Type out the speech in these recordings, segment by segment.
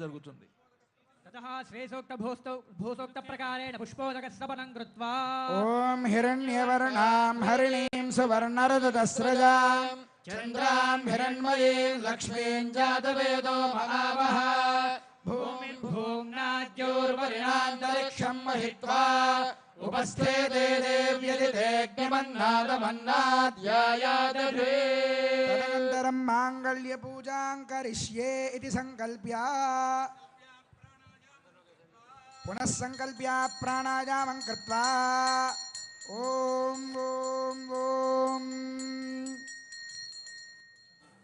జరుగుతుంది. ततः श्रेयोक्त भूसोक्त प्रकारेण पुष्पोदकस्तपनं कृत्वा ओम हिरण्यवर्णां हरिणीं सुवर्णरजतस्रजां चन्द्रां हिरण्मयीं लक्ष्मीं जातवेदो महावः भूमिं भूम्नाद्योर्वरिणान्तरिक्षं महित्वा उपस्थे देव्यदितेऽग्निमन्नादमन्नाद्यायादधे तदनन्तरं माङ्गल्यपूजां करिष्ये इति सङ्कल्प्य पुनः संकल्प्य प्राणायामं कृत्वा ओम ओम ओम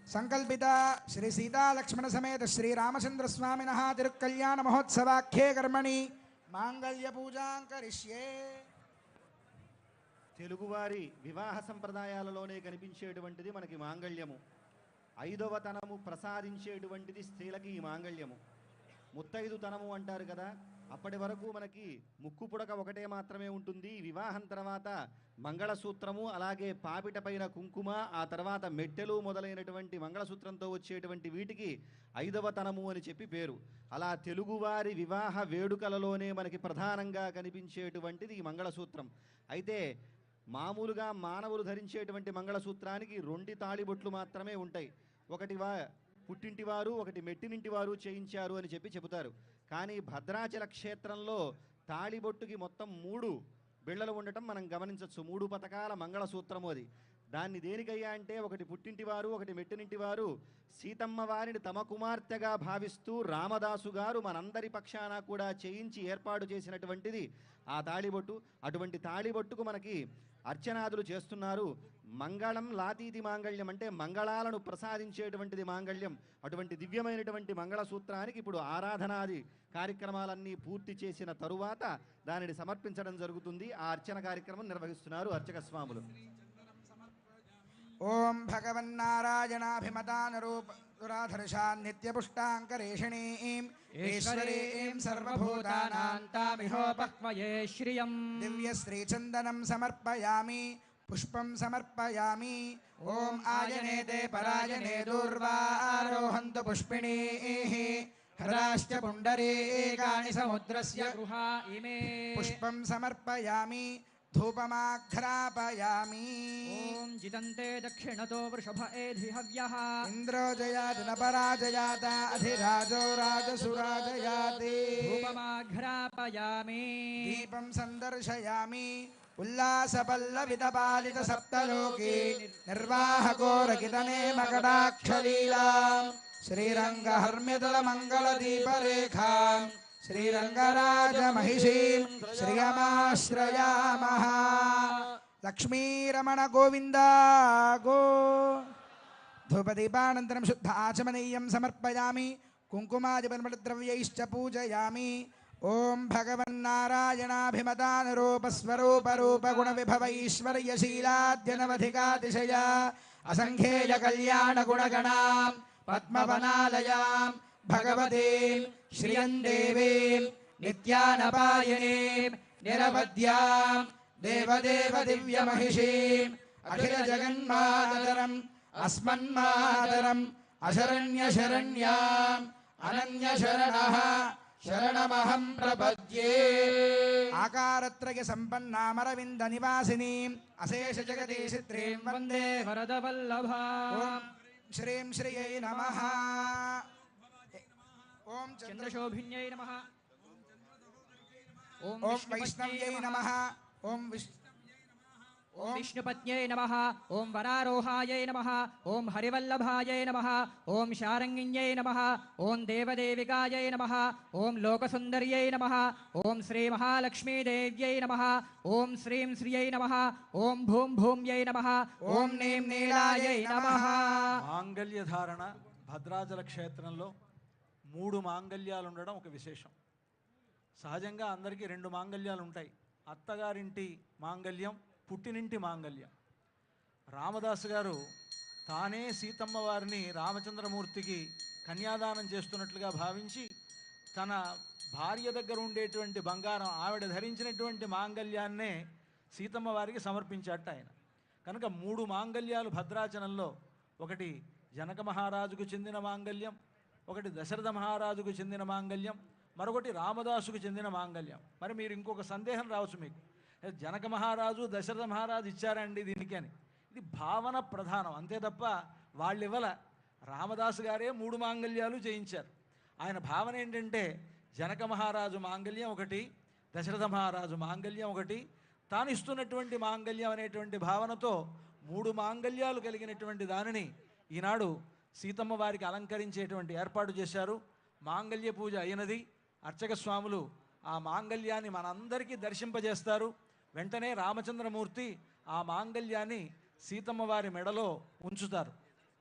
संकल्पित श्री सीता लक्ष्मण समेत श्री रामचंद्र स्वामिनः तिरुकल्याण महोत्सवाख्ये कर्मणि मांगल्य पूजां करिष्ये. తెలుగువారి వివాహ సంప్రదాయాలలోనే కనిపించేటువంటిది మనకి మాంగళ్యము. ఐదవ తనము ప్రసాదించేటువంటిది స్త్రీలకి ఈ మాంగళ్యము. ముత్తైదు తనము అంటారు కదా, అప్పటి వరకు మనకి ముక్కు పుడక ఒకటే మాత్రమే ఉంటుంది. వివాహం తర్వాత మంగళసూత్రము, అలాగే పాపిట పైన కుంకుమ, ఆ తర్వాత మెట్టెలు మొదలైనటువంటి మంగళసూత్రంతో వచ్చేటువంటి వీటికి ఐదవ తనము అని చెప్పి పేరు. అలా తెలుగువారి వివాహ వేడుకలలోనే మనకి ప్రధానంగా కనిపించేటువంటిది ఈ మంగళసూత్రం. అయితే మామూలుగా మానవులు ధరించేటువంటి మంగళసూత్రానికి 2 తాళిబొట్లు మాత్రమే ఉంటాయి. ఒకటి పుట్టింటివారు, ఒకటి మెట్టినింటివారు చేయించారు అని చెప్పి చెబుతారు. కానీ భద్రాచల క్షేత్రంలో తాళిబొట్టుకి మొత్తం 3 బిళ్ళలు ఉండటం మనం గమనించవచ్చు. 3 పతకాల మంగళసూత్రము అది. దాన్ని దేనికయ్యా అంటే, ఒకటి పుట్టింటివారు, ఒకటి మెట్టినింటివారు సీతమ్మ వారిని తమ కుమార్తెగా భావిస్తూ రామదాసు గారు మనందరి పక్షాన కూడా చేయించి ఏర్పాటు చేసినటువంటిది ఆ తాళిబొట్టు. అటువంటి తాళిబొట్టుకు మనకి అర్చనాదులు చేస్తున్నారు. మంగళం లాతీతి మాంగళ్యం అంటే మంగళాలను ప్రసాదించేటువంటిది మాంగళ్యం. అటువంటి దివ్యమైనటువంటి మంగళసూత్రానికి ఇప్పుడు ఆరాధనాది కార్యక్రమాలన్నీ పూర్తి చేసిన తరువాత దానిని సమర్పించడం జరుగుతుంది. ఆ అర్చన కార్యక్రమం నిర్వహిస్తున్నారు అర్చక స్వాములు. ఓం భగవన్నారాయణాభిమతానరూపదురాధర్షాన్ నిత్యపుష్టాంకరేషిణీం ఈశ్వరీం సర్వభూతానాంతామిహోపక్వయే శ్రియం దివ్యశ్రీచందనం సమర్పయామి పుష్పం సమర్పయామి. ఓం ఆయనేతే పరాయణే దూర్వారోహంతు పుష్పిణీః హరాశ్చ పుండరీకాని సముద్రస్య గృహా ఇమే పుష్పం సమర్పయామి ధూపమాఘ్రాపయామి. ఓం జితంతే దక్షిణతో వృషభ ఏధి హవ్యః ఇంద్రో జయాతి న పరాజయాత అధిరాజో రాజసురాజయాతి. ధూపమాఘ్రాపయామి దీపం సందర్శయామి ఉల్లాసపల్లవితపాలిత సప్తలోకి నిర్వాహకోరకితనే మకటాక్షలీలాం శ్రీరంగహర్మ్యతల మంగళదీపరేఖాం శ్రీరంగరాజమహిషీం శ్రియమాశ్రయామః. లక్ష్మీరమణ గోవింద గో. ధూపదీపానంతరం శుద్ధ ఆచమనీయం సమర్పయామి కుంకుమాదిపరిమళద్రవ్యైశ్చ పూజయామి. ఓం భగవన్నారాయణాభిమతానరూపస్వరూపరూపగుణవిభవైశ్వర్యశీలాద్యనవధికాతిశయ అసంఖ్యేయ కళ్యాణగుణగణాం పద్మవనాలయాం భగవతీం శ్రియం దేవీం నిత్యానపాయనీం నిరవద్యాం దేవదేవ దివ్యమహిషీం అఖిల జగన్మాతరం అస్మన్మాతరం అశరణ్యశరణ్యాం అనన్యశరణః శరణమహం ప్రపద్యే. ఆకారత్రయ సంపన్నామరవింద నివాసినీం అశేష జగదీశిత్రీం వందే వరదవల్లభాం. శ్రీం శ్రియై నమః. ఓం చంద్రశోభిన్యై నమః. ఓం వైష్ణవ్యై నమః. ఓం విష్ణుపత్న్యై నమః. ఓం వరారోహాయై నమః. ఓం హరివల్లభాయై నమః. ఓం శారంగిణ్యై నమః. ఓం దేవదేవికాయై నమః. ఓం లోకసుందర్యై నమః. ఓం శ్రీ మహాలక్ష్మీదేవ్యై నమః. ఓం శ్రీం శ్రియై నమః. ఓం భూం భూమ్యై నమః. ఓం నీం నీలాయై నమః. మాంగళ్య ధారణ భద్రాచల క్షేత్రంలో 3 మాంగళ్యాలు ఉండడం ఒక విశేషం. సహజంగా అందరికీ 2 మాంగళ్యాలు ఉంటాయి. అత్తగారింటి మాంగళ్యం, పుట్టినింటి మాంగళ్యం. రామదాసు గారు తానే సీతమ్మ వారిని రామచంద్రమూర్తికి కన్యాదానం చేస్తున్నట్లుగా భావించి తన భార్య దగ్గర ఉండేటువంటి బంగారం, ఆవిడ ధరించినటువంటి మాంగళ్యాన్నే సీతమ్మ వారికి సమర్పించాట ఆయన. కనుక 3 మాంగళ్యాలు భద్రాచలంలో, ఒకటి జనక మహారాజుకు చెందిన మాంగళ్యం, ఒకటి దశరథ మహారాజుకు చెందిన మాంగళ్యం, మరొకటి రామదాసుకు చెందిన మాంగళ్యం. మరి మీరు ఇంకొక సందేహం రావచ్చు మీకు, జనక మహారాజు దశరథ మహారాజు ఇచ్చారండి దీనికి అని. ఇది భావన ప్రధానం అంతే తప్ప వాళ్ళు ఇవ్వల. రామదాసు గారే 3 మాంగళ్యాలు చేయించారు. ఆయన భావన ఏంటంటే జనక మహారాజు మాంగళ్యం ఒకటి, దశరథ మహారాజు మాంగళ్యం ఒకటి, తాను ఇస్తున్నటువంటి మాంగళ్యం అనేటువంటి భావనతో 3 మాంగళ్యాలు కలిగినటువంటి దానిని ఈనాడు సీతమ్మ వారికి అలంకరించేటువంటి ఏర్పాటు చేశారు. మాంగళ్య పూజ అయినది. అర్చక స్వాములు ఆ మాంగళ్యాన్ని మనందరికీ దర్శింపజేస్తారు. వెంటనే రామచంద్రమూర్తి ఆ మాంగళ్యాన్ని సీతమ్మ వారి మెడలో ఉంచుతారు.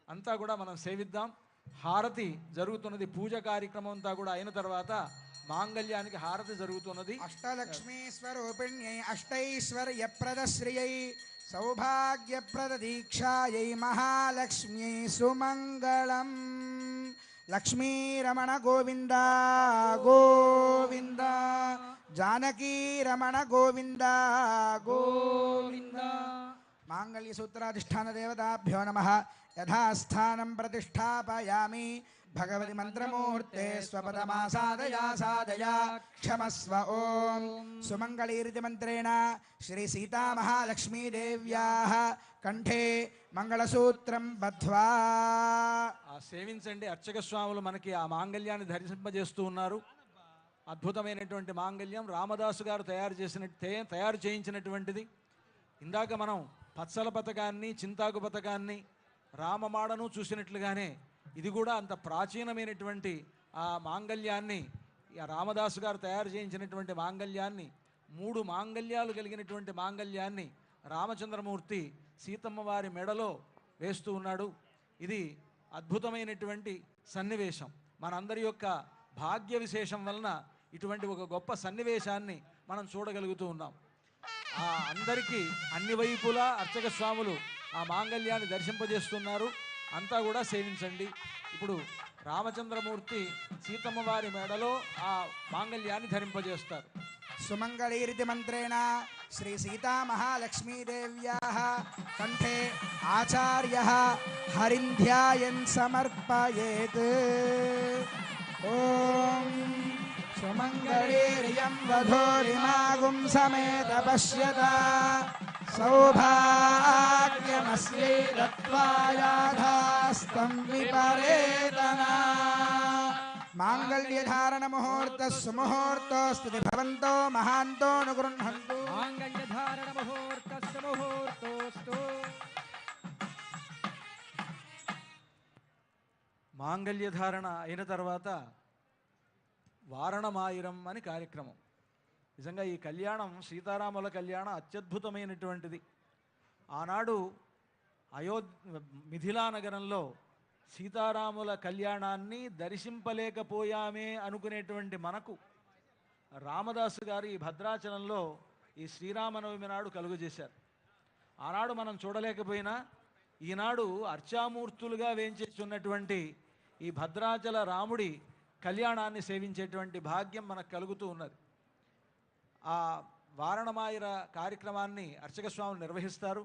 అంతా కూడా మనం సేవిద్దాం. హారతి జరుగుతున్నది. పూజ కార్యక్రమం అంతా కూడా అయిన తర్వాత మాంగళ్యానికి హారతి జరుగుతున్నది. అష్టలక్ష్మీ స్వరూపిణ్యై అష్టైశ్వర్యప్రదశ్రియై సౌభాగ్యప్రద దీక్షాయై మహాలక్ష్మ్యై సుమంగళం. లక్ష్మీరమణ గోవింద గోవింద, జానకీ రమణ గోవింద గోవింద. మాంగళ్య సూత్రాధిష్టాన దేవతాభ్యో నమః. యథాస్థానం ప్రతిష్టాపయామి. భగవతి మంత్రమూర్తే స్వపదమాసాదయా సాదయా క్షమస్వ. ఓం సుమంగళీరితి మంత్రేణ శ్రీ సీతా మహాలక్ష్మీదేవ్యాః కంఠే మంగళసూత్రం బద్ధ్వా. సేవించండి. అర్చక స్వాములు మనకి ఆ మాంగళ్యాన్ని ధరింపజేస్తూ ఉన్నారు. అద్భుతమైనటువంటి మాంగళ్యం రామదాసు గారు తయారు చేయించినటువంటిది. ఇందాక మనం పచ్చల పథకాన్ని, చింతాకు పథకాన్ని, రామమాడను చూసినట్లుగానే ఇది కూడా అంత ప్రాచీనమైనటువంటి ఆ మాంగళ్యాన్ని, ఆ రామదాసు గారు తయారు చేయించినటువంటి మాంగళ్యాన్ని, 3 మాంగళ్యాలు కలిగినటువంటి మాంగళ్యాన్ని రామచంద్రమూర్తి సీతమ్మ వారి మెడలో వేస్తూ ఉన్నాడు. ఇది అద్భుతమైనటువంటి సన్నివేశం. మనందరి యొక్క భాగ్య విశేషం వలన ఇటువంటి ఒక గొప్ప సన్నివేశాన్ని మనం చూడగలుగుతూ ఉన్నాం. అందరికీ అన్ని వైపులా అర్చక స్వాములు ఆ మాంగళ్యాన్ని దర్శింపజేస్తున్నారు. అంతా కూడా సేవించండి. ఇప్పుడు రామచంద్రమూర్తి సీతమ్మ వారి మెడలో ఆ మాంగళ్యాన్ని ధరింపజేస్తారు. సుమంగళీరితి మంత్రేణ శ్రీ సీతా మహాలక్ష్మీదేవ్యాః కంఠే ఆచార్యః హరింధ్యాయన్ సమర్పయేత్. ఓం సుమంగళీర్యం వధూరిమాగుం సమేత పశ్యత సౌభాగ్యమస్యై దత్వాయాధాస్తం విపరేతనా. మాంగళ్యధారణ ముహూర్త సుముహూర్తోస్తు భవంతో మహాంతో అనుగృహంతు. మాంగళ్యధారణ ముహూర్త సుముహూర్తోస్తు. మాంగళ్యధారణ అయిన తర్వాత వారణమాయిరం అని కార్యక్రమం. నిజంగా ఈ కళ్యాణం, సీతారాముల కళ్యాణం అత్యద్భుతమైనటువంటిది. ఆనాడు మిథిలా నగరంలో సీతారాముల కళ్యాణాన్ని దర్శింపలేకపోయామే అనుకునేటువంటి మనకు రామదాసు గారు ఈ భద్రాచలంలో ఈ శ్రీరామనవమి నాడు కలుగజేశారు. ఆనాడు మనం చూడలేకపోయినా ఈనాడు అర్చామూర్తులుగా వేంచేస్తున్నటువంటి ఈ భద్రాచల రాముడి కళ్యాణాన్ని సేవించేటువంటి భాగ్యం మనకు కలుగుతూ ఉన్నది. ఆ వారణమాయిర కార్యక్రమాన్ని అర్చక స్వాములు నిర్వహిస్తారు.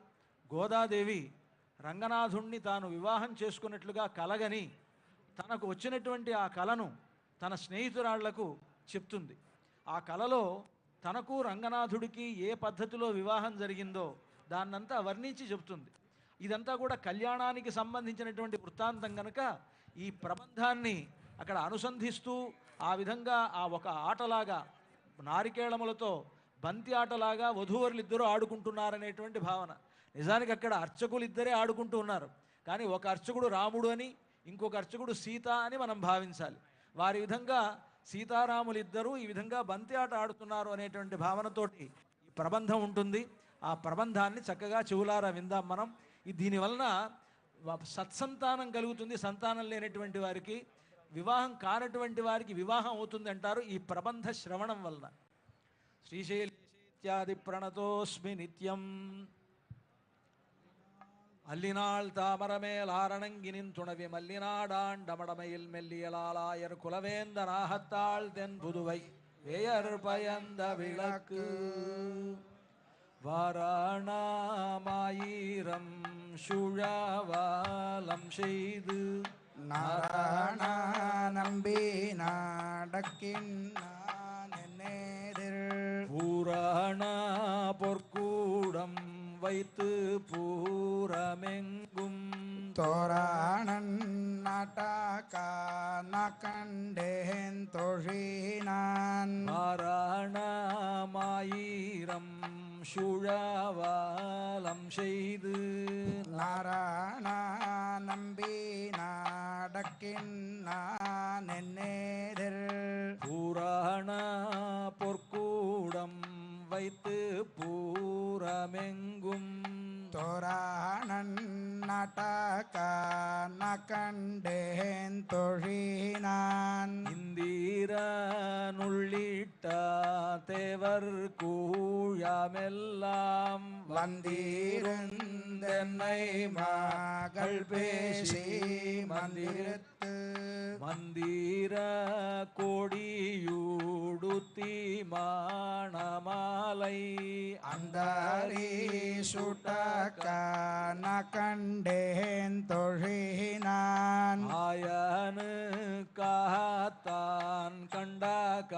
గోదాదేవి రంగనాథుణ్ణి తాను వివాహం చేసుకున్నట్లుగా కలగని తనకు వచ్చినటువంటి ఆ కలను తన స్నేహితురాళ్లకు చెప్తుంది. ఆ కలలో తనకు రంగనాథుడికి ఏ పద్ధతిలో వివాహం జరిగిందో దాన్నంతా వర్ణించి చెప్తుంది. ఇదంతా కూడా కళ్యాణానికి సంబంధించినటువంటి వృత్తాంతం కనుక ఈ ప్రబంధాన్ని అక్కడ అనుసంధిస్తూ ఆ విధంగా ఆ ఒక ఆటలాగా నారికేళములతో బంతి ఆటలాగా వధూవరులిద్దరూ ఆడుకుంటున్నారనేటువంటి భావన. నిజానికి అక్కడ అర్చకులు ఇద్దరే ఆడుకుంటూ ఉన్నారు. కానీ ఒక అర్చకుడు రాముడు అని, ఇంకొక అర్చకుడు సీత అని మనం భావించాలి. వారి విధంగా సీతారాములిద్దరూ ఈ విధంగా బంతి ఆట ఆడుతున్నారు అనేటువంటి భావనతోటి ఈ ప్రబంధం ఉంటుంది. ఆ ప్రబంధాన్ని చక్కగా చెవులారా విందాం మనం. దీనివలన సత్సంతానం కలుగుతుంది. సంతానం లేనటువంటి వారికి, వివాహం కానటువంటి వారికి వివాహం అవుతుంది అంటారు ఈ ప్రబంధ శ్రవణం వలన. శ్రీశైలేత్యాది ప్రణతోస్మి నిత్యం அல்லினாள் தாமரமேல் ஆரணங்கினின் துணவி மல்லினாடாண்டமடமையில் மெல்லியலாலாயர் குலவேந்த நாகத்தாள் தென் புதுவை வேயர் பயந்த விளக்கு வாரணாமாயிரம் சுழாவாலம் செய்து நாராயண நம்பினா டக்கின்னா நென்னேதிர் பூராண பொற்கூடம் வைத்து பூரமெங்கும் தோராணன் நாட்டாக்கா நக்கண்டேன் தொழினான் மாராணமாயிரம் சுழவாலம் செய்து நாராயண நம்பினா டக்கின்னா நென்னேதிர் பூராண பொற்கூடம் வைத்து பூரமெங்கும் தோராணன் நாட்டாக்கா நக்கண்டேன் தொழினான் இந்திரனுள்ளிட்ட தேவர் கூழமெல்லாம் வந்தீருந்தென்னை மகள் பேசி மந்திரத்து மந்திர கோடியூடுத்தி மாணமாலை அந்தாரி சுட்டக்கா நக்கண்டேன் தொழினான் ஆயனு காத்தான் கண்டகானவினை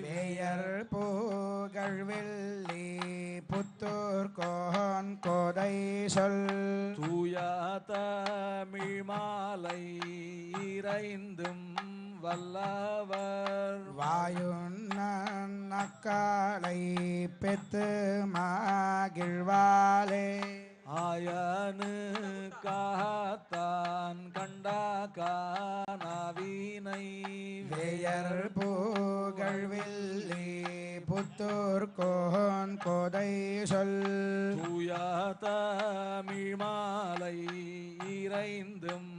வேயர் புகழ்வெள்ளி புத்தூர் கோன் கோதை சொல் தூய தமிழ் மாலை இறைந்தும் வல்லவர் வாயுண்ணன் அக்காலை பெத்து மகிழ்வாலே ஆயனு காத்தான் கண்டகானவினை வேயர் புகழ்வெள்ளி புத்தூர் கோன் கோதை சொல் தூய தமிழ் மாலை இறைந்தும்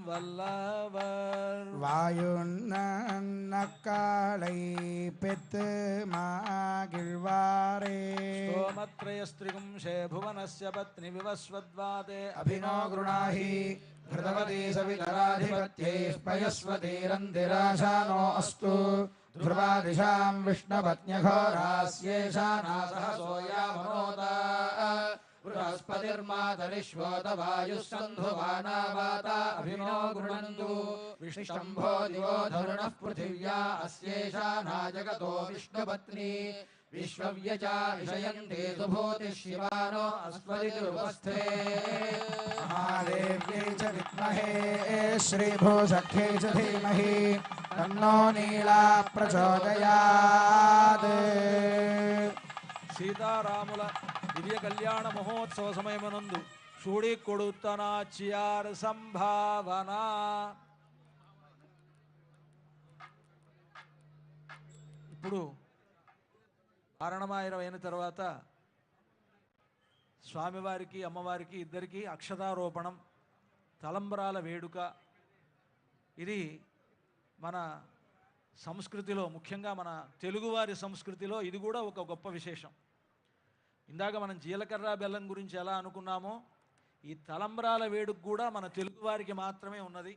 வல்லவர் வாயுண்ணன் அக்காலை பெத்து மகிழ்வாரே स्तोमत्रयस्त्रिगुंशे भुवनस्य पत्नि विवस्वद्वाते अभिनो गृणाहि घृतवती सवितराधिपत्यै पयस्वतीरन्तिराशानो अस्तु ध्रुवा दिशां विष्णुपत्न्यघोरास्येषा नासहसो यामनोता बृहस्पतिर्मातरिश्वोत वायुः सन्धुवाना वाता अभिनो गृणन्तु विष्टम्भो दिवो धरुणः पृथिव्या अस्येषा नाजगतो विष्णुपत्नी विश्वव्यचा इषयन्ते सुभूतिः शिवानो अस्मदितिरुपस्थे महादेव्यै च विद्महे श्रीभूसख्यै च धीमहि तन्नो नीला प्रचोदयात् సీతారాముల దివ్య కళ్యాణ మహోత్సవ సమయమనందు చూడి కొడుతనాచియార్ సంభావన. ఇప్పుడు కారణమాయిరం అయిన తర్వాత స్వామివారికి అమ్మవారికి ఇద్దరికి అక్షతారోపణం, తలంబరాల వేడుక. ఇది మన సంస్కృతిలో, ముఖ్యంగా మన తెలుగువారి సంస్కృతిలో ఇది కూడా ఒక గొప్ప విశేషం. ఇందాక మనం జీలకర్ర బెల్లం గురించి ఎలా అనుకున్నామో, ఈ తలంబ్రాల వేడుక కూడా మన తెలుగువారికి మాత్రమే ఉన్నది.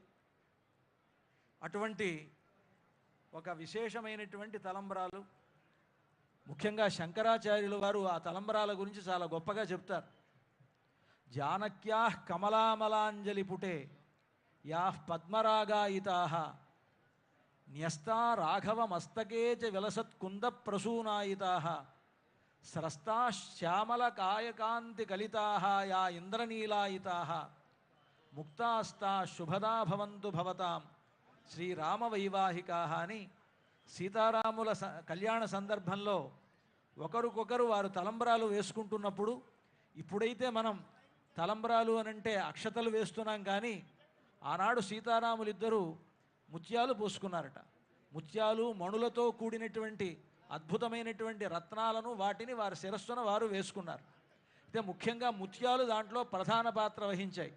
అటువంటి ఒక విశేషమైనటువంటి తలంబ్రాలు. ముఖ్యంగా శంకరాచార్యుల వారు ఆ తలంబ్రాల గురించి చాలా గొప్పగా చెప్తారు. జానక్యా కమలామలాంజలి పుటే యా పద్మరాగాయితా న్యస్తా రాఘవ మస్తకే చ విలసత్కుంద ప్రసూనాయితా స్రస్తా శ్యామల కాయకాంతి కలితా యా ఇంద్రనీలాయితా ముక్తాస్తా శుభదా భవంతు భవతాం శ్రీరామ వైవాహికా అని సీతారాముల కళ్యాణ సందర్భంలో ఒకరికొకరు వారు తలంబ్రాలు వేసుకుంటున్నప్పుడు, ఇప్పుడైతే మనం తలంబ్రాలు అనంటే అక్షతలు వేస్తున్నాం, కానీ ఆనాడు సీతారాములిద్దరూ ముత్యాలు పోసుకున్నారట. ముత్యాలు మణులతో కూడినటువంటి అద్భుతమైనటువంటి రత్నాలను వాటిని వారి శిరస్సున వారు వేసుకున్నారు. అయితే ముఖ్యంగా ముత్యాలు దాంట్లో ప్రధాన పాత్ర వహించాయి.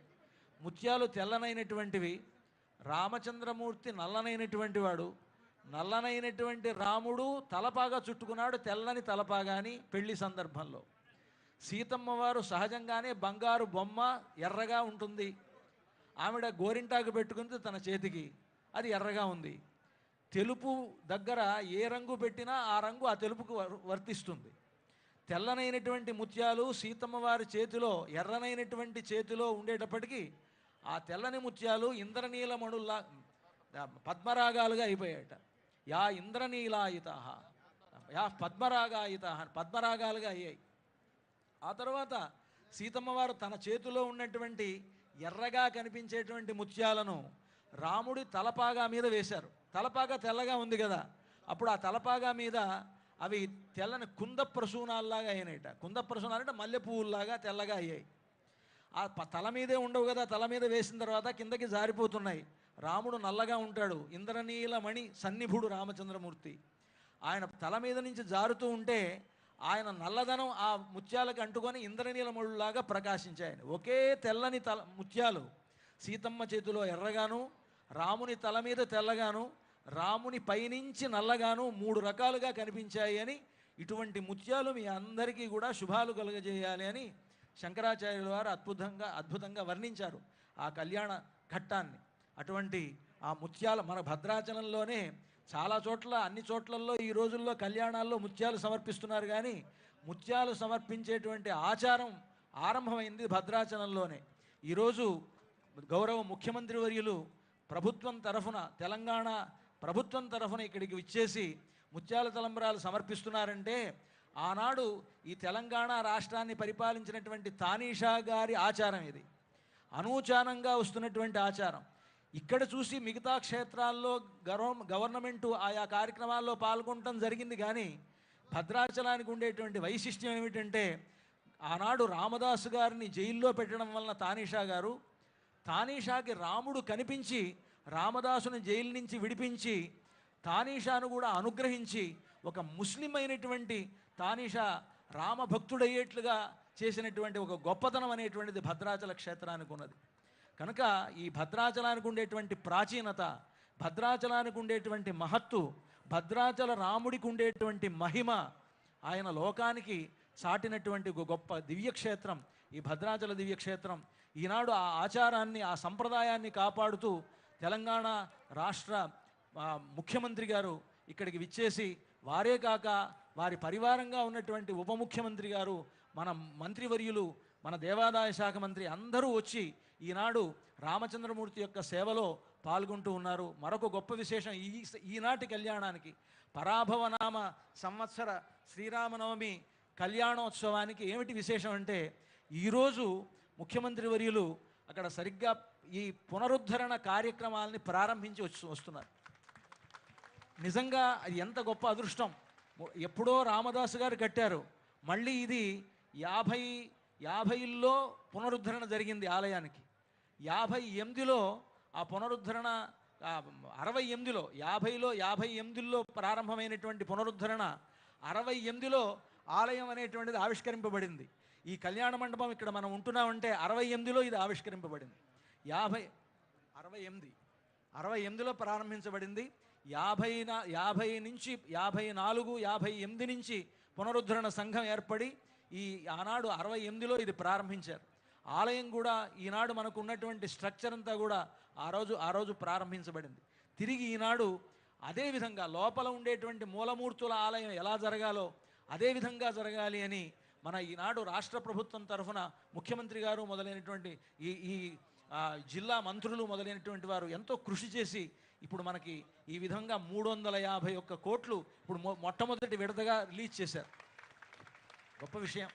ముత్యాలు తెల్లనైనటువంటివి. రామచంద్రమూర్తి నల్లనైనటువంటి వాడు. నల్లనైనటువంటి రాముడు తలపాగా చుట్టుకున్నాడు, తెల్లని తలపాగాని పెళ్లి సందర్భంలో. సీతమ్మ వారు సహజంగానే బంగారు బొమ్మ, ఎర్రగా ఉంటుంది. ఆవిడ గోరింటాకు పెట్టుకుంది తన చేతికి, అది ఎర్రగా ఉంది. తెలుపు దగ్గర ఏ రంగు పెట్టినా ఆ రంగు ఆ తెలుపుకు వర్తిస్తుంది. తెల్లనైనటువంటి ముత్యాలు సీతమ్మ వారి చేతిలో, ఎర్రనైనటువంటి చేతిలో ఉండేటప్పటికీ ఆ తెల్లని ముత్యాలు ఇంద్రనీలమణుల్లా పద్మరాగాలుగా అయిపోయాయట. యా ఇంద్రనీలాయిత, యా పద్మరాగాయిత, పద్మరాగాలుగా అయ్యాయి. ఆ తర్వాత సీతమ్మ వారు తన చేతిలో ఉన్నటువంటి ఎర్రగా కనిపించేటువంటి ముత్యాలను రాముడి తలపాగా మీద వేశారు. తలపాగా తెల్లగా ఉంది కదా, అప్పుడు ఆ తలపాగా మీద అవి తెల్లని కుంద ప్రసూనాల్లాగా అయినాయట. కుంద ప్రసూనాలు అంటే మల్లె పువ్వుల్లాగా తెల్లగా అయ్యాయి. ఆ తల మీదే ఉండవు కదా, తల మీద వేసిన తర్వాత కిందకి జారిపోతున్నాయి. రాముడు నల్లగా ఉంటాడు, ఇంద్రనీలమణి సన్నిభుడు రామచంద్రమూర్తి. ఆయన తల మీద నుంచి జారుతూ ఉంటే ఆయన నల్లదనం ఆ ముత్యాలకు అంటుకొని ఇంద్రనీలమణులాగా ప్రకాశించాయని. ఒకే తెల్లని ముత్యాలు సీతమ్మ చేతిలో ఎర్రగాను, రాముని తల మీద తెల్లగాను, రాముని పైనుంచి నల్లగాను 3 రకాలుగా కనిపించాయి అని, ఇటువంటి ముత్యాలు మీ అందరికీ కూడా శుభాలు కలుగజేయాలి అని శంకరాచార్యుల వారు అద్భుతంగా వర్ణించారు ఆ కళ్యాణ ఘట్టాన్ని. అటువంటి ఆ ముత్యాల మన భద్రాచలంలోనే చాలా చోట్ల, అన్ని చోట్లలో ఈ రోజుల్లో కళ్యాణాల్లో ముత్యాలు సమర్పిస్తున్నారు, కానీ ముత్యాలు సమర్పించేటువంటి ఆచారం ఆరంభమైంది భద్రాచలంలోనే. ఈరోజు గౌరవ ముఖ్యమంత్రి వర్యులు ప్రభుత్వం తరఫున, తెలంగాణ ప్రభుత్వం తరఫున ఇక్కడికి విచ్చేసి ముత్యాల తలంబ్రాలు సమర్పిస్తున్నారంటే ఆనాడు ఈ తెలంగాణ రాష్ట్రాన్ని పరిపాలించినటువంటి తానీషా గారి ఆచారం ఇది. అనూచానంగా వస్తున్నటువంటి ఆచారం. ఇక్కడ చూసి మిగతా క్షేత్రాల్లో గవర్నమెంటు ఆయా కార్యక్రమాల్లో పాల్గొనడం జరిగింది, కానీ భద్రాచలానికి ఉండేటువంటి వైశిష్ట్యం ఏమిటంటే ఆనాడు రామదాసు గారిని జైల్లో పెట్టడం వలన తానీషాకి రాముడు కనిపించి రామదాసుని జైలు నుంచి విడిపించి తానీషాను కూడా అనుగ్రహించి ఒక ముస్లిం అయినటువంటి తానీషా రామభక్తుడయ్యేట్లుగా చేసినటువంటి ఒక గొప్పతనం అనేటువంటిది భద్రాచల క్షేత్రానికి ఉన్నది. కనుక ఈ భద్రాచలానికి ఉండేటువంటి ప్రాచీనత, భద్రాచలానికి ఉండేటువంటి మహత్తు, భద్రాచల రాముడికి ఉండేటువంటి మహిమ, ఆయన లోకానికి చాటినటువంటి ఒక గొప్ప దివ్యక్షేత్రం ఈ భద్రాచల దివ్యక్షేత్రం. ఈనాడు ఆ ఆచారాన్ని, ఆ సంప్రదాయాన్ని కాపాడుతూ తెలంగాణ రాష్ట్ర ముఖ్యమంత్రి గారు ఇక్కడికి విచ్చేసి, వారే కాక వారి పరివారంగా ఉన్నటువంటి ఉప ముఖ్యమంత్రి గారు, మన మంత్రివర్యులు, మన దేవాదాయ శాఖ మంత్రి అందరూ వచ్చి ఈనాడు రామచంద్రమూర్తి యొక్క సేవలో పాల్గొంటూ ఉన్నారు. మరొక గొప్ప విశేషం ఈనాటి కళ్యాణానికి, పరాభవనామ సంవత్సర శ్రీరామనవమి కళ్యాణోత్సవానికి ఏమిటి విశేషం అంటే, ఈరోజు ముఖ్యమంత్రి వర్యులు అక్కడ సరిగ్గా ఈ పునరుద్ధరణ కార్యక్రమాలని ప్రారంభించి వస్తున్నారు. నిజంగా అది ఎంత గొప్ప అదృష్టం. ఎప్పుడో రామదాసు గారు కట్టారు, మళ్ళీ ఇది 50లో పునరుద్ధరణ జరిగింది ఆలయానికి. 58లో ఆ పునరుద్ధరణ, 68లో 58లో ప్రారంభమైనటువంటి పునరుద్ధరణ 68లో ఆలయం అనేటువంటిది ఆవిష్కరింపబడింది. ఈ కళ్యాణ మండపం ఇక్కడ మనం ఉంటున్నామంటే 68లో ఇది ఆవిష్కరింపబడింది. 68లో ప్రారంభించబడింది. 50 నుంచి 54, 58 నుంచి పునరుద్ధరణ సంఘం ఏర్పడి ఆనాడు 68లో ఇది ప్రారంభించారు. ఆలయం కూడా ఈనాడు మనకు ఉన్నటువంటి స్ట్రక్చర్ అంతా కూడా ఆ రోజు ప్రారంభించబడింది. తిరిగి ఈనాడు అదేవిధంగా లోపల ఉండేటువంటి మూలమూర్తుల ఆలయం ఎలా జరగాలో అదే విధంగా జరగాలి అని మన ఈనాడు రాష్ట్ర ప్రభుత్వం తరఫున ముఖ్యమంత్రి గారు మొదలైనటువంటి ఈ జిల్లా మంత్రులు మొదలైనటువంటి వారు ఎంతో కృషి చేసి ఇప్పుడు మనకి ఈ విధంగా 351 కోట్లు ఇప్పుడు మొట్టమొదటి విడతగా రిలీజ్ చేశారు. గొప్ప విషయం.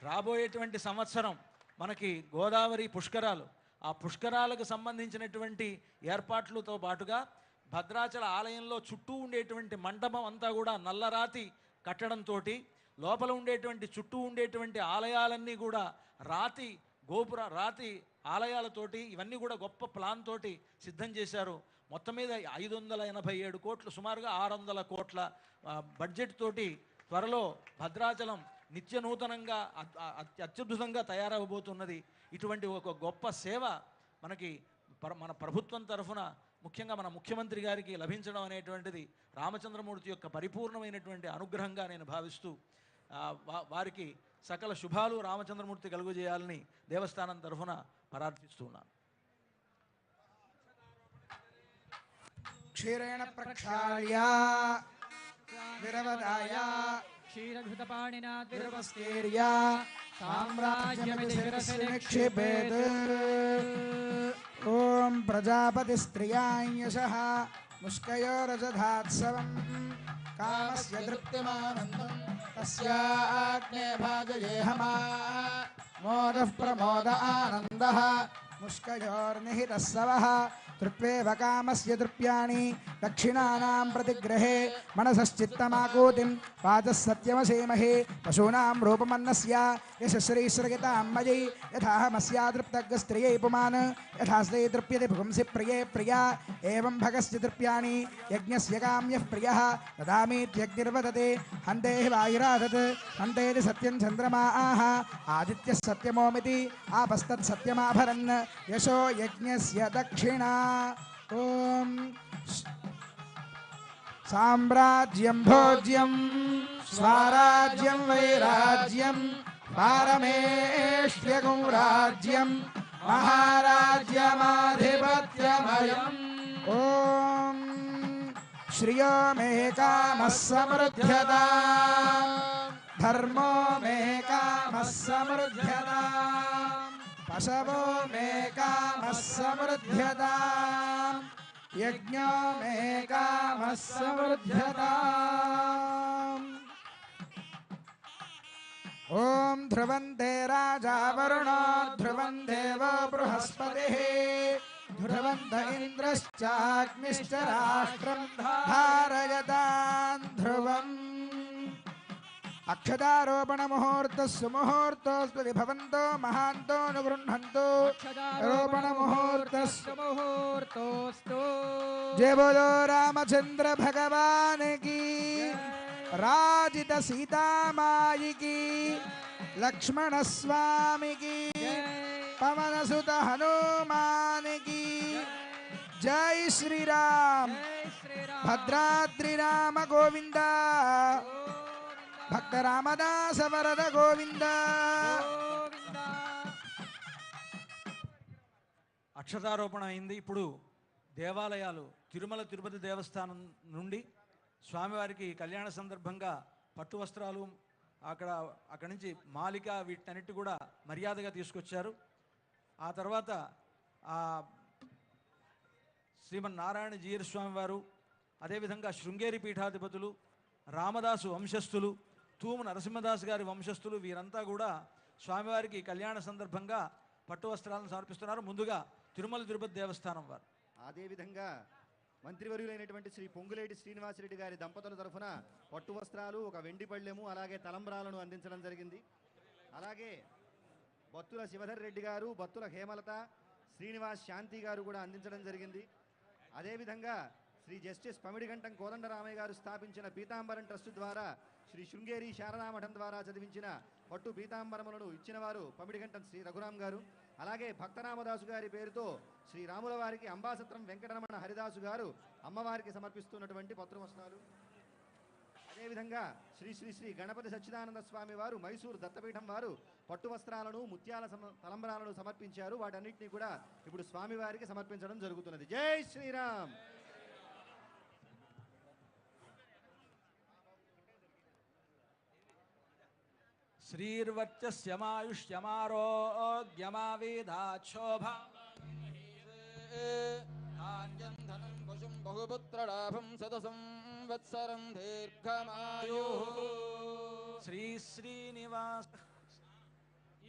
రాబోయేటువంటి సంవత్సరం మనకి గోదావరి పుష్కరాలు, ఆ పుష్కరాలకు సంబంధించినటువంటి ఏర్పాట్లతో పాటుగా భద్రాచల ఆలయంలో చుట్టూ ఉండేటువంటి మండపం అంతా కూడా నల్లరాతి కట్టడంతో, లోపల ఉండేటువంటి చుట్టూ ఉండేటువంటి ఆలయాలన్నీ కూడా రాతి ఆలయాలతోటి, ఇవన్నీ కూడా గొప్ప ప్లాన్ తోటి సిద్ధం చేశారు. మొత్తం మీద 587 కోట్లు, సుమారుగా 600 కోట్ల బడ్జెట్ తోటి త్వరలో భద్రాచలం నిత్య నూతనంగా అత్యద్భుతంగా తయారవబోతున్నది. ఇటువంటి ఒక గొప్ప సేవ మనకి మన ప్రభుత్వం తరఫున, ముఖ్యంగా మన ముఖ్యమంత్రి గారికి లభించడం అనేటువంటిది రామచంద్రమూర్తి యొక్క పరిపూర్ణమైనటువంటి అనుగ్రహంగా నేను భావిస్తూ వారికి సకల శుభాలు రామచంద్రమూర్తి కలుగజేయాలని దేవస్థానం తరఫున ప్రార్థిస్తున్నాను. క్షీరేణ ప్రక్షాళ్య విరవదాయ క్షీరఘృతపాణినా విరవస్కేర్య సామ్రాజ్యమితి శిరసి నిక్షిపేత్. ఓం ప్రజాపతిస్త్రియాయశః ముష్కయోరజధాత్సవం కామస్య తృప్తిమానందం తస్యాగ్నే భాజయేహమా మోదః ప్రమోద ఆనందః ముష్కయోర్నిహితः సవః తృప్వేవ కామస్య తృప్యాణి దక్షిణానాం ప్రతిగ్రహే మనసశ్చిత్తమాకూతిం వాచः సత్యమసేమహే పశూనాం రూపమన్నస్య యశశ్రీశ్రగితాం మయि యథాహమస్యా తృప్తగ్స్త్రియై పుమాన్ యథాస్తే తృప్యతే పుంసి ప్రియే ప్రియా ఏవం భగస్య తృప్యాణి యజ్ఞస్య కామ్యః ప్రియः దదామీత్యగ్నిర్వదతే హంతే వాయురాదత్ హంతేతి సత్యం చంద్రమా ఆహ ఆదిత్యः సత్యమోమితి ఆపస్తత్ సత్యమాభరన్ యశో యజ్ఞస్య దక్షిణా ఓం సామ్రాజ్యం భోజ్యం స్వరాజ్యం వైరాజ్యం పారమేష్ట్యగుం రాజ్యం మహారాజ్యమాధిపత్యమయం ఓం శ్రియో మే కామః సమృద్ధ్యతా ధర్మో మే కామః సమృద్ధ్యతా పశవో మే కామః సమృద్ధ్యతా యజ్ఞో మే కామః సమృద్ధ్యతా ఓం ధ్రువంతే రాజా వరుణో ధ్రువం దేవో బృహస్పతిః ధ్రువంత ఇంద్రశ్చాగ్నిశ్చ రాష్ట్రం ధారయతాన్ ధ్రువం అక్షదారోపణ ముహూర్త సుముహూర్తోస్పతి భవంతో మహాంతో అనుగృహంతో రోపణ ముహూర్త ముహూర్తోస్తు జయ బోలో రామచంద్ర భగవాన్ కి రాజిత సీతామాయికి లక్ష్మణ స్వామికి పవన సుత హనుమానికి జై శ్రీరామ్ భద్రాద్రి రామ గోవింద భక్త రామదాస వరద గోవింద అక్షతారోపణ అయింది. ఇప్పుడు దేవాలయాలు తిరుమల తిరుపతి దేవస్థానం నుండి స్వామివారికి కళ్యాణ సందర్భంగా పట్టు వస్త్రాలు అక్కడి నుంచి మాలిక వీటన్నిటి కూడా మర్యాదగా తీసుకొచ్చారు. ఆ తర్వాత శ్రీమన్నారాయణ జీయర్ స్వామి వారు, అదేవిధంగా శృంగేరి పీఠాధిపతులు, రామదాసు వంశస్థులు, తూము నరసింహదాస్ గారి వంశస్థులు వీరంతా కూడా స్వామివారికి కళ్యాణ సందర్భంగా పట్టు వస్త్రాలను సమర్పిస్తున్నారు. ముందుగా తిరుమల తిరుపతి దేవస్థానం వారు. అదేవిధంగా మంత్రివర్యులైనటువంటి శ్రీ పొంగులేటి శ్రీనివాసరెడ్డి గారి దంపతుల తరఫున పట్టు వస్త్రాలు, ఒక వెండి పళ్ళెము, అలాగే తలంబ్రాలను అందించడం జరిగింది. అలాగే బత్తుల శివధర్ రెడ్డి గారు, బత్తుల హేమలత, శ్రీనివాస్ శాంతి గారు కూడా అందించడం జరిగింది. అదేవిధంగా శ్రీ జస్టిస్ పమిడిగంటం కోదండరామయ్య గారు స్థాపించిన పీతాంబరం ట్రస్ట్ ద్వారా శ్రీ శృంగేరి శారదామఠం ద్వారా చదివించిన పట్టు పీతాంబరములను ఇచ్చిన వారు పమిడిగంటం శ్రీ రఘురాం గారు. అలాగే భక్తరామదాసు గారి పేరుతో శ్రీ రాముల వారికి అంబాసత్రం వెంకటరమణ హరిదాసు గారు అమ్మవారికి సమర్పిస్తున్నటువంటి పత్రవస్త్రాలు. అదేవిధంగా శ్రీ శ్రీ శ్రీ గణపతి సచ్చిదానంద స్వామి వారు మైసూరు దత్తపీఠం వారు పట్టు వస్త్రాలను, ముత్యాల తలంబ్రాలను సమర్పించారు. వాటన్నిటినీ కూడా ఇప్పుడు స్వామివారికి సమర్పించడం జరుగుతున్నది. జై శ్రీరామ్. శ్రీర్వర్చస్యమాయుష్యమారోగ్యమావేదాక్షోభ ధాన్యం ధనం పశుం బహుపుత్రలాభం శతసంవత్సరం దీర్ఘమాయు శ్రీ శ్రీనివాస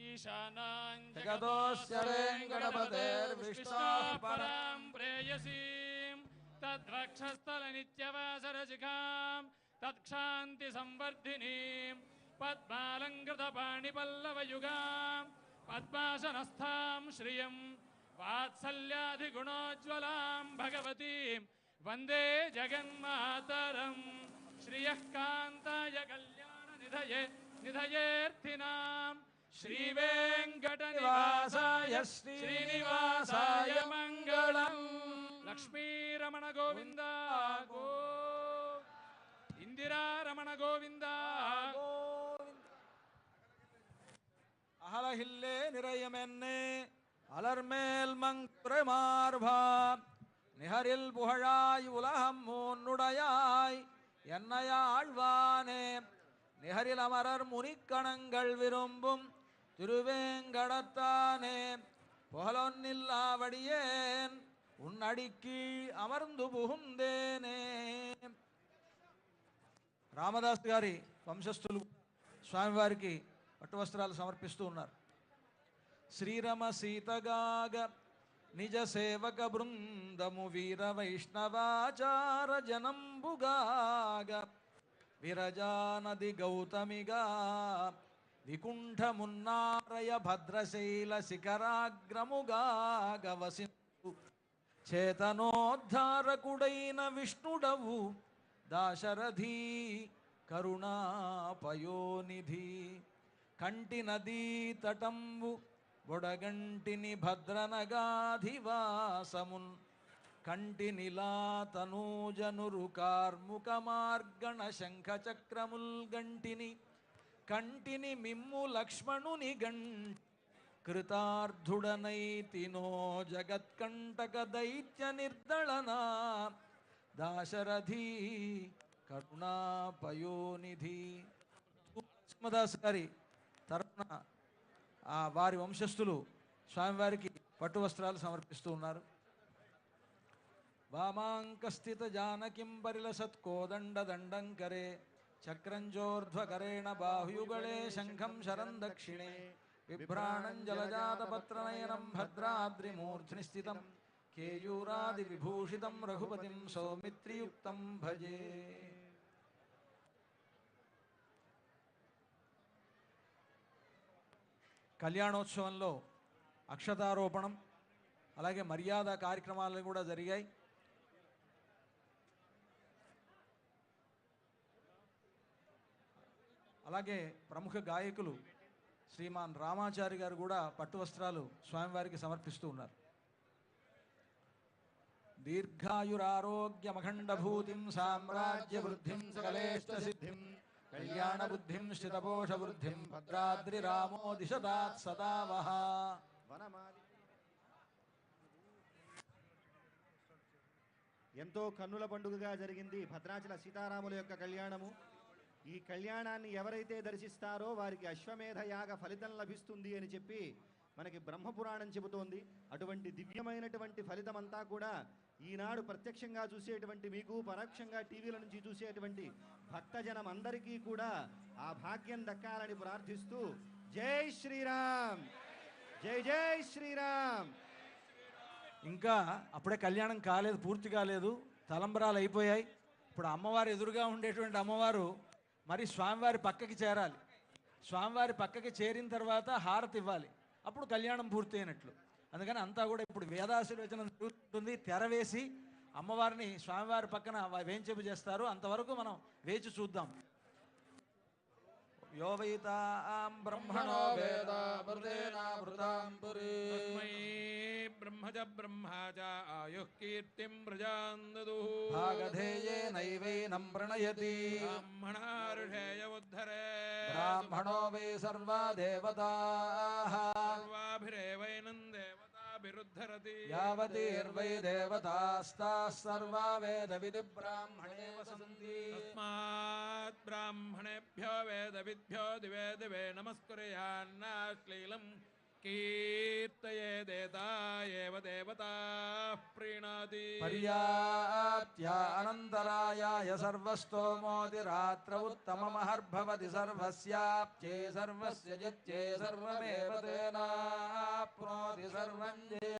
ఈశానాంజగదోస్య వెంకటపతేర్విష్ణోః పరాం ప్రేయసీం తద్వక్షస్థల నిత్యవాసరజికాం తత్క్షాంతి సంవర్ధినీం పద్మాలంకృత పాణిపల్లవయుగాం పద్మాసనస్థాం శ్రియం వాత్సల్యాధిగుణోజ్వలాం భగవతీం వందే జగన్మాతరం శ్రియః కాంతాయ కళ్యాణ నిధయేర్థినాం శ్రీవేంకట నివాసాయ శ్రీనివాసాయ మంగళం. లక్ష్మీరమణ గోవింద గో, ఇందిరారమణ గోవింద గో. அகலகில்லே நிறையமென்னே அலர்மேல் மங்குரமார்பா நிகரில் புகழாய் உலகம் மூன்னுடையாய் என்னையாழ்வானே நிகரில் அமரர் முனிக்கணங்கள் விரும்பும் திருவேங்கடத்தானே புகழொன்னில்லாவடியேன் உன்னடிக்கு అమర్ందు புகுந்தேనే. రామదాస్ గారి వంశస్థులు స్వామివారికి పట్టు వస్త్రాలు సమర్పిస్తూ ఉన్నారు. శ్రీరమ సీతగాగ నిజ సేవక బృందము వీర వైష్ణవాచార జనంబుగాగ విరజానది గౌతమిగా వికుంఠమున్నారయ భద్రశైల శిఖరాగ్రముగాగ వసించు చేతనోద్ధారకుడైన విష్ణుడవు దాశరథి కరుణాపయోనిధి. కంటి నదీ తటంబు బొడగంటిని భద్రనగాధివాసమున్ కంటి నిలాతనూజనురు కార్ముక మార్గణ శంఖ చక్రముల్ గంటిని కంటిని మిమ్ము లక్ష్మణుని కృతార్థుడనైతినో జగత్కంటక దైత్య నిర్దళనా దాశరథి కరుణాపయోనిధి. నరసింహదాస్ గారి తరఫున వారి వంశస్థులు స్వామివారికి పట్టు వస్త్రాలు సమర్పిస్తూ ఉన్నారు. వామాంకస్థిత జానకిం పరిలసత్కోదండ దండంకరే చక్రంజోర్ధ్వకరేణ బాహుయుగళే శంఖం శరం దక్షిణే బిభ్రాణం జలజాతపత్రనయనం భద్రాద్రిమూర్ధ్ని స్థితం కేయూరాది విభూషితం రఘుపతిం సౌమిత్రియుక్తం భజే. కళ్యాణోత్సవంలో అక్షతారోపణం అలాగే మర్యాద కార్యక్రమాలు కూడా జరిగాయి. అలాగే ప్రముఖ గాయకులు శ్రీమాన్ రామాచారి గారు కూడా పట్టు వస్త్రాలు స్వామివారికి సమర్పిస్తూ ఉన్నారు. దీర్ఘాయురారోగ్యమఖండభూతిం సామ్రాజ్య వృద్ధిం సకలేష్ట సిద్ధిం కళ్యాణ బుద్ధిం స్థితపోష వృద్ధిం భద్రాద్రి రామో దిశదాత్ సదావహ. ఎంతో కన్నుల పండుగగా జరిగింది భద్రాచల సీతారాముల యొక్క కళ్యాణము. ఈ కళ్యాణాన్ని ఎవరైతే దర్శిస్తారో వారికి అశ్వమేధ యాగ ఫలితం లభిస్తుంది అని చెప్పి మనకి బ్రహ్మపురాణం చెబుతోంది. అటువంటి దివ్యమైనటువంటి ఫలితం అంతా కూడా ఈనాడు ప్రత్యక్షంగా చూసేటువంటి మీకు, పరోక్షంగా టీవీల నుంచి చూసేటువంటి భక్తజనం అందరికీ కూడా ఆ భాగ్యం దక్కాలని ప్రార్థిస్తూ జై శ్రీరామ్, జై జై శ్రీరామ్. ఇంకా అప్పుడే కళ్యాణం కాలేదు, పూర్తి కాలేదు, తలంబరాలు అయిపోయాయి. ఇప్పుడు అమ్మవారు ఎదురుగా ఉండేటువంటి అమ్మవారు మరి స్వామివారి పక్కకి చేరాలి. స్వామివారి పక్కకి చేరిన తర్వాత హారతి ఇవ్వాలి, అప్పుడు కళ్యాణం పూర్తి అయినట్లు. అందుకని అంతా కూడా ఇప్పుడు వేదాశీర్వచనం జరుగుతుంది. తెర వేసి అమ్మవారిని స్వామివారి పక్కన వేంచేపు చేస్తారు. అంతవరకు మనం వేచి చూద్దాం. यो वैतां ब्रह्मणो वेदामृतेनामृतां पुरी तस्मै ब्रह्मज ब्रह्मा च आयुः कीर्तिं प्रजां ददुः भागधेयेनैवैनं प्रणयति ब्राह्मणा ऋषेय उद्धरे ब्राह्मणो वै सर्वा देवताः सर्वाभिरेवैनं देवताभिरुद्धरति यावतीर्वै देवतास्ताः सर्वा वेदविदि ब्राह्मणे वसन्ति तस्मात् ब्राह्मणेभ्यो वेदविद्भ्यो दिवे दिवे नमस्कुर्यान्नाश्लीलं कीर्तयेदेता एव देवताः प्रीणाति पर्याप्त्या अनन्तरायाय सर्वस्तोमोऽतिरात्र उत्तममहर्भवति सर्वस्याप्त्ये सर्वस्य जित्ये सर्वमेव तेनाप्नोति सर्वं